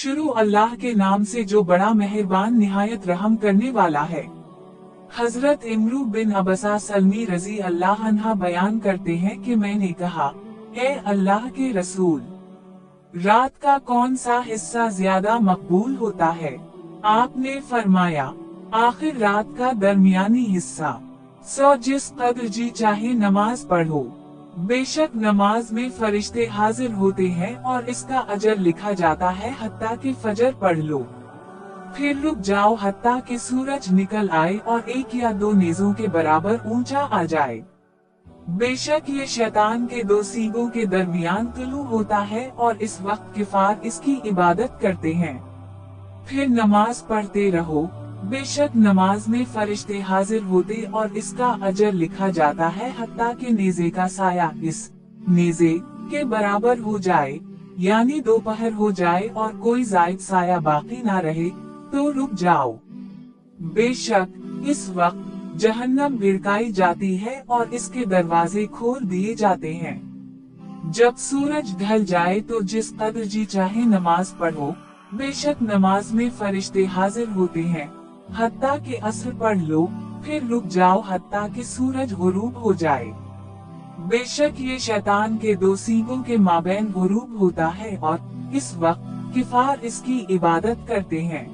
शुरू अल्लाह के नाम से जो बड़ा मेहरबान निहायत रहम करने वाला है। हजरत इमरू बिन अबसा सलमी रजी अल्लाह अन्हा बयान करते हैं कि मैंने कहा, ए अल्लाह के रसूल, रात का कौन सा हिस्सा ज्यादा मकबूल होता है? आपने फरमाया, आखिर रात का दरमियानी हिस्सा। जिस कदर जी चाहे नमाज पढ़ो, बेशक नमाज में फरिश्ते हाजिर होते हैं और इसका अजर लिखा जाता है हत्ता कि फजर पढ़ लो, फिर रुक जाओ हत्ता कि सूरज निकल आए और एक या दो नेज़ों के बराबर ऊंचा आ जाए। बेशक ये शैतान के दो सीगों के दरमियान तुलू होता है और इस वक्त किफार इसकी इबादत करते हैं। फिर नमाज पढ़ते रहो, बेशक नमाज में फरिश्ते हाजिर होते और इसका अजर लिखा जाता है हत्ता कि नेज़े का साया इस नेज़े के बराबर हो जाए, यानी दोपहर हो जाए और कोई जायद साया बाकी ना रहे तो रुक जाओ। बेशक इस वक्त जहन्नम भिड़काई जाती है और इसके दरवाजे खोल दिए जाते हैं। जब सूरज ढल जाए तो जिस कदर जी चाहे नमाज पढ़ो, बेशक नमाज में फरिश्ते हाजिर होते हैं हत्ता कि असर पढ़ लो, फिर रुक जाओ हत्ता कि सूरज गुरूब हो जाए। बेशक ये शैतान के दो सीगों के माबैन गुरूब होता है और इस वक्त किफार इसकी इबादत करते हैं।